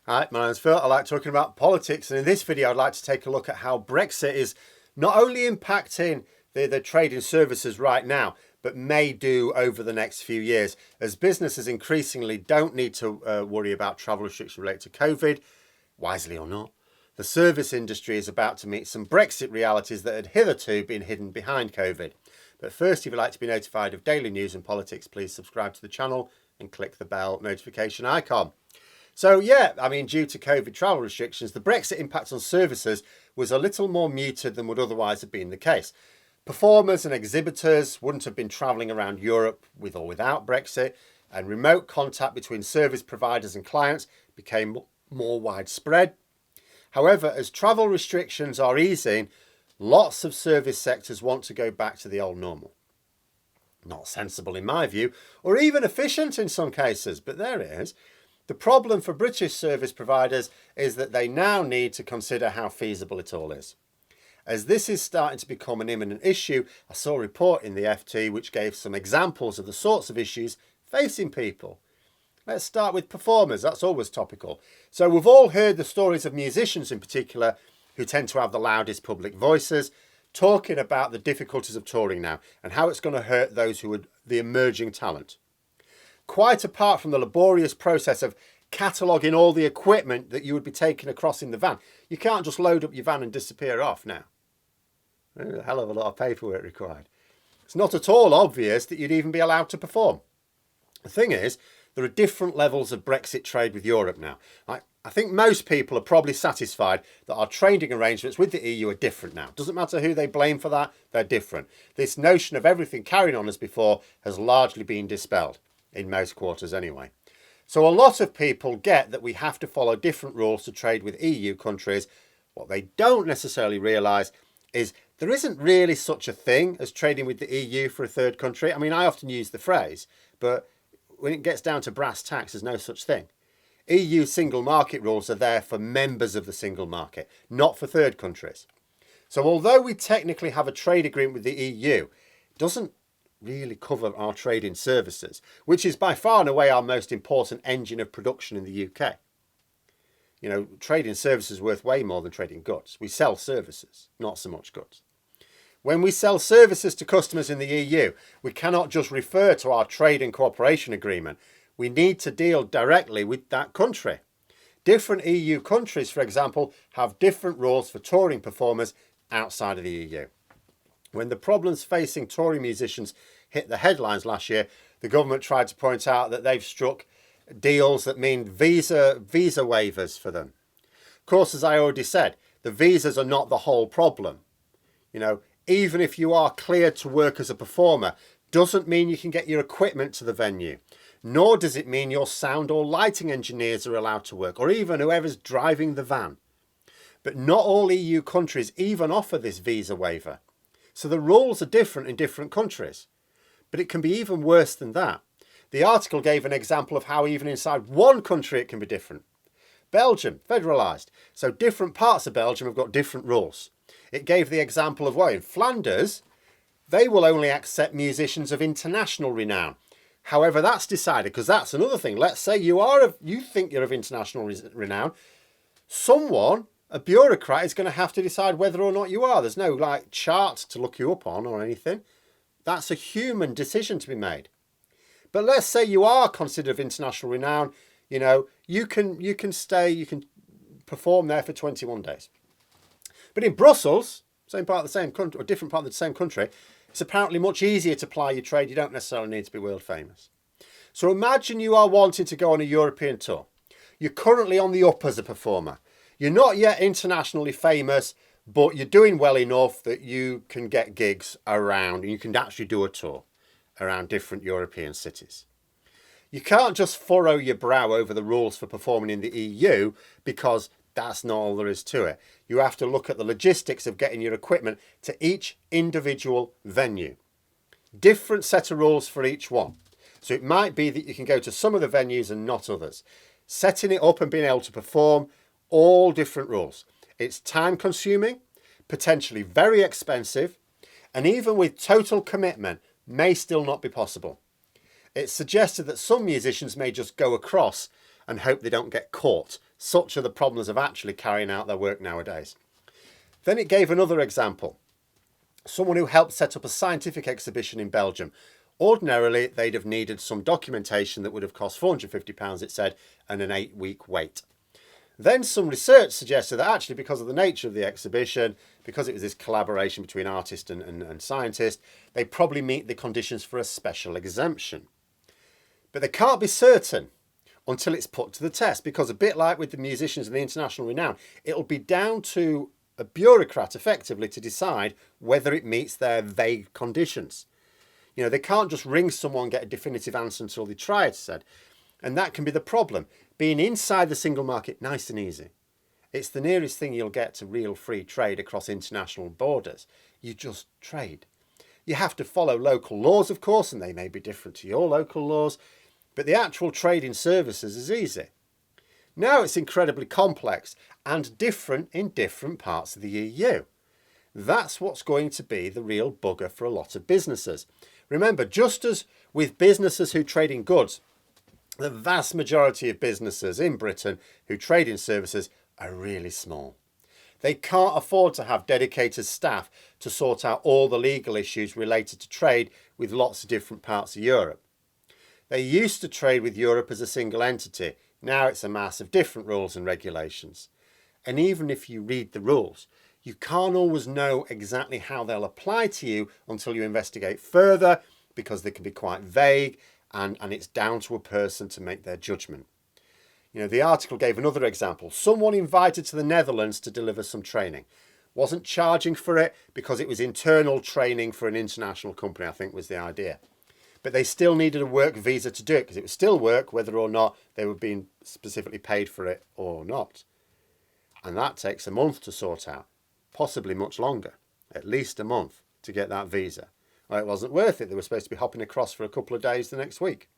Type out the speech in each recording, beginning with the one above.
Hi, my name's Phil. I like talking about politics, and in this video I'd like to take a look at how Brexit is not only impacting the trading services right now, but may do over the next few years, as businesses increasingly don't need to worry about travel restrictions related to COVID, wisely or not. The service industry is about to meet some Brexit realities that had hitherto been hidden behind COVID. But first, if you'd like to be notified of daily news and politics, please subscribe to the channel and click the bell notification icon. So yeah, due to COVID travel restrictions, the Brexit impact on services was a little more muted than would otherwise have been the case. Performers and exhibitors wouldn't have been travelling around Europe with or without Brexit, and remote contact between service providers and clients became more widespread. However, as travel restrictions are easing, lots of service sectors want to go back to the old normal. Not sensible in my view, or even efficient in some cases, but there it is. The problem for British service providers is that they now need to consider how feasible it all is. As this is starting to become an imminent issue, I saw a report in the FT which gave some examples of the sorts of issues facing people. Let's start with performers, that's always topical. So we've all heard the stories of musicians in particular who tend to have the loudest public voices, talking about the difficulties of touring now and how it's going to hurt those who are the emerging talent. Quite apart from the laborious process of cataloguing all the equipment that you would be taking across in the van, you can't just load up your van and disappear off now. There's a hell of a lot of paperwork required. It's not at all obvious that you'd even be allowed to perform. The thing is, there are different levels of Brexit trade with Europe now. I think most people are probably satisfied that our trading arrangements with the EU are different now. Doesn't matter who they blame for that, they're different. This notion of everything carrying on as before has largely been dispelled, in most quarters anyway. So a lot of people get that we have to follow different rules to trade with EU countries. What they don't necessarily realise is there isn't really such a thing as trading with the EU for a third country. I often use the phrase, but when it gets down to brass tacks, there's no such thing. EU single market rules are there for members of the single market, not for third countries. So although we technically have a trade agreement with the EU, it doesn't really cover our trading services, which is by far and away our most important engine of production in the UK. Trading services is worth way more than trading goods. We sell services, not so much goods. When we sell services to customers in the EU, we cannot just refer to our trade and cooperation agreement. We need to deal directly with that country. Different EU countries, for example, have different rules for touring performers outside of the EU. When the problems facing touring musicians hit the headlines last year, the government tried to point out that they've struck deals that mean visa waivers for them. Of course, as I already said, the visas are not the whole problem. Even if you are cleared to work as a performer, doesn't mean you can get your equipment to the venue. Nor does it mean your sound or lighting engineers are allowed to work, or even whoever's driving the van. But not all EU countries even offer this visa waiver. So the rules are different in different countries. But it can be even worse than that. The article gave an example of how even inside one country it can be different. Belgium, federalised. So different parts of Belgium have got different rules. It gave the example of, in Flanders, they will only accept musicians of international renown. However, that's decided, because that's another thing. Let's say you think you're of international renown. Someone, a bureaucrat, is going to have to decide whether or not you are. There's no chart to look you up on or anything. That's a human decision to be made. But let's say you are considered of international renown. You can stay, you can perform there for 21 days. But in Brussels, same part of the same country, or different part of the same country, it's apparently much easier to ply your trade. You don't necessarily need to be world famous. So imagine you are wanting to go on a European tour. You're currently on the up as a performer. You're not yet internationally famous, but you're doing well enough that you can get gigs around and you can actually do a tour around different European cities. You can't just furrow your brow over the rules for performing in the EU, because that's not all there is to it. You have to look at the logistics of getting your equipment to each individual venue. Different set of rules for each one. So it might be that you can go to some of the venues and not others. Setting it up and being able to perform, all different rules. It's time consuming, potentially very expensive, and even with total commitment, may still not be possible. It's suggested that some musicians may just go across and hope they don't get caught. Such are the problems of actually carrying out their work nowadays. Then it gave another example. Someone who helped set up a scientific exhibition in Belgium. Ordinarily, they'd have needed some documentation that would have cost £450, it said, and an 8-week wait. Then some research suggested that actually, because of the nature of the exhibition, because it was this collaboration between artist and scientist, they probably meet the conditions for a special exemption. But they can't be certain until it's put to the test, because a bit like with the musicians and the international renown, it'll be down to a bureaucrat effectively to decide whether it meets their vague conditions. You know, they can't just ring someone, get a definitive answer until they try, it said. And that can be the problem. Being inside the single market, nice and easy. It's the nearest thing you'll get to real free trade across international borders. You just trade. You have to follow local laws, of course, and they may be different to your local laws, but the actual trade in services is easy. Now it's incredibly complex and different in different parts of the EU. That's what's going to be the real bugger for a lot of businesses. Remember, just as with businesses who trade in goods, the vast majority of businesses in Britain who trade in services are really small. They can't afford to have dedicated staff to sort out all the legal issues related to trade with lots of different parts of Europe. They used to trade with Europe as a single entity. Now it's a mass of different rules and regulations. And even if you read the rules, you can't always know exactly how they'll apply to you until you investigate further, because they can be quite vague and it's down to a person to make their judgment. You know, the article gave another example. Someone invited to the Netherlands to deliver some training. Wasn't charging for it because it was internal training for an international company, I think was the idea. But they still needed a work visa to do it, because it was still work whether or not they were being specifically paid for it or not. And that takes a month to sort out, possibly much longer, at least a month to get that visa. Well, it wasn't worth it. They were supposed to be hopping across for a couple of days the next week.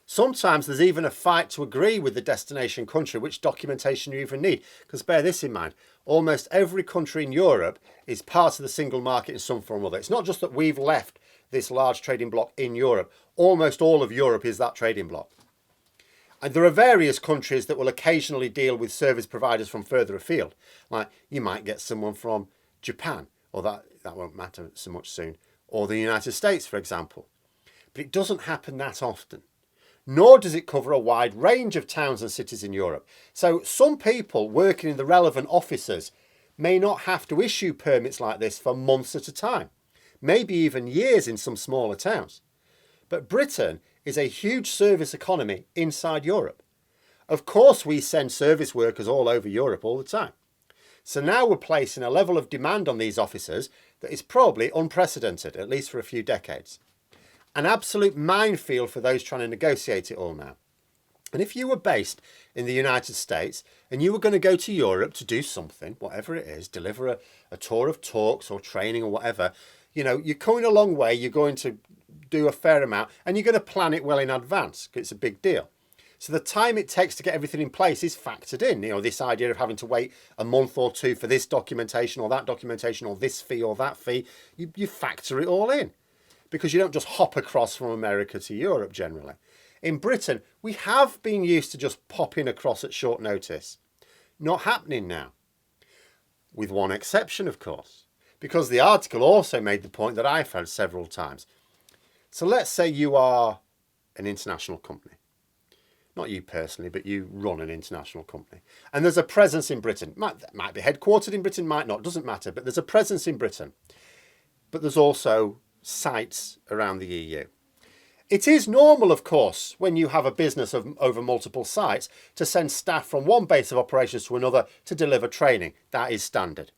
Sometimes there's even a fight to agree with the destination country which documentation you even need. Because bear this in mind, almost every country in Europe is part of the single market in some form or other. It's not just that we've left this large trading bloc in Europe. Almost all of Europe is that trading bloc. And there are various countries that will occasionally deal with service providers from further afield. Like you might get someone from Japan, or that won't matter so much soon, or the United States, for example. But it doesn't happen that often. Nor does it cover a wide range of towns and cities in Europe. So some people working in the relevant offices may not have to issue permits like this for months at a time, maybe even years in some smaller towns. But Britain is a huge service economy inside Europe. Of course, we send service workers all over Europe all the time. So now we're placing a level of demand on these officers that is probably unprecedented, at least for a few decades. An absolute minefield for those trying to negotiate it all now. And if you were based in the United States and you were going to go to Europe to do something, whatever it is, deliver a tour of talks or training or whatever, you know, you're coming a long way, you're going to do a fair amount, and you're going to plan it well in advance because it's a big deal. So the time it takes to get everything in place is factored in. You know, this idea of having to wait a month or two for this documentation or that documentation or this fee or that fee, you factor it all in. Because you don't just hop across from America to Europe generally. In Britain, we have been used to just popping across at short notice. Not happening now. With one exception, of course. Because the article also made the point that I've heard several times. So let's say you are an international company. Not you personally, but you run an international company. And there's a presence in Britain. Might be headquartered in Britain, might not, doesn't matter. But there's a presence in Britain. But there's also sites around the EU. It is normal, of course, when you have a business of over multiple sites to send staff from one base of operations to another to deliver training. That is standard.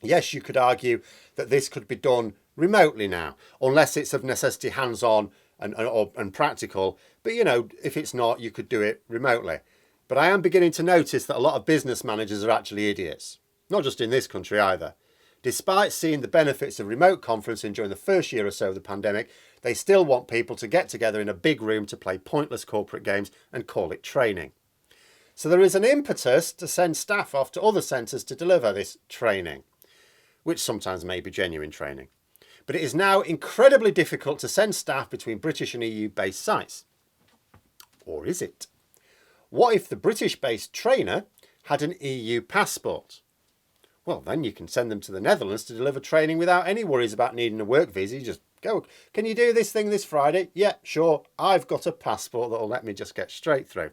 Yes, you could argue that this could be done remotely now, unless it's of necessity hands-on and practical. But, you know, if it's not, you could do it remotely. But I am beginning to notice that a lot of business managers are actually idiots. Not just in this country either. Despite seeing the benefits of remote conferencing during the first year or so of the pandemic, they still want people to get together in a big room to play pointless corporate games and call it training. So there is an impetus to send staff off to other centres to deliver this training, which sometimes may be genuine training. But it is now incredibly difficult to send staff between British and EU-based sites. Or is it? what if the British-based trainer had an EU passport? Well, then you can send them to the Netherlands to deliver training without any worries about needing a work visa. You just go, can you do this thing this Friday? Yeah, sure. I've got a passport that'll let me just get straight through.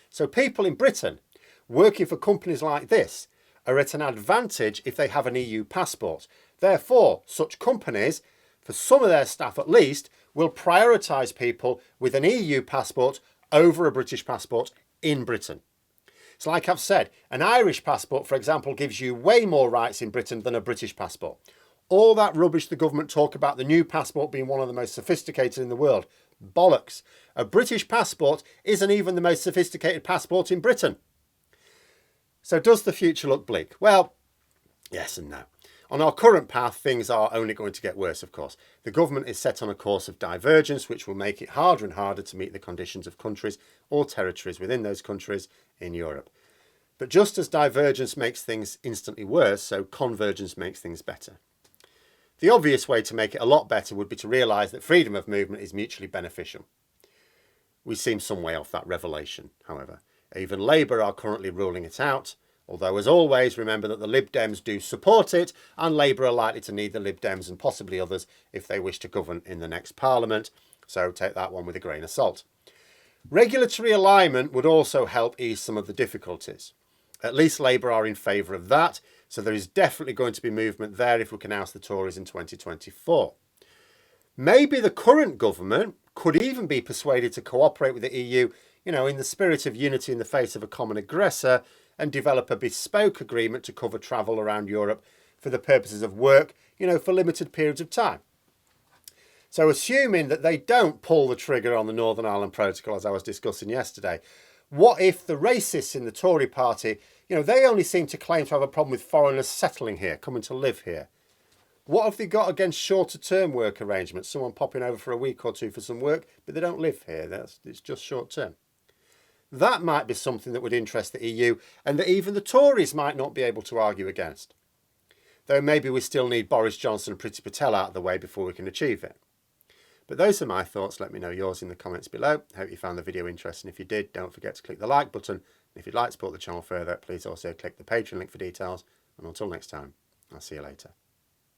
So people in Britain working for companies like this are at an advantage if they have an EU passport. Therefore, such companies, for some of their staff at least, will prioritise people with an EU passport over a British passport in Britain. So like I've said, an Irish passport, for example, gives you way more rights in Britain than a British passport. All that rubbish the government talk about the new passport being one of the most sophisticated in the world. Bollocks. A British passport isn't even the most sophisticated passport in Britain. So does the future look bleak? Well, yes and no. On our current path, things are only going to get worse, of course. The government is set on a course of divergence, which will make it harder and harder to meet the conditions of countries or territories within those countries in Europe. But just as divergence makes things instantly worse, so convergence makes things better. The obvious way to make it a lot better would be to realise that freedom of movement is mutually beneficial. We seem some way off that revelation, however. Even Labour are currently ruling it out, although as always remember that the Lib Dems do support it and Labour are likely to need the Lib Dems and possibly others if they wish to govern in the next Parliament, so take that one with a grain of salt. Regulatory alignment would also help ease some of the difficulties. At least Labour are in favour of that, so there is definitely going to be movement there if we can oust the Tories in 2024. Maybe the current government could even be persuaded to cooperate with the EU, in the spirit of unity in the face of a common aggressor, and develop a bespoke agreement to cover travel around Europe for the purposes of work, for limited periods of time. So assuming that they don't pull the trigger on the Northern Ireland Protocol, as I was discussing yesterday, what if the racists in the Tory party, they only seem to claim to have a problem with foreigners settling here, coming to live here? What have they got against shorter term work arrangements? Someone popping over for a week or two for some work, but they don't live here. It's just short term. That might be something that would interest the EU and that even the Tories might not be able to argue against. Though maybe we still need Boris Johnson and Priti Patel out of the way before we can achieve it. But those are my thoughts. Let me know yours in the comments below. Hope you found the video interesting. If you did, don't forget to click the like button. If you'd like to support the channel further, please also click the Patreon link for details. And until next time, I'll see you later.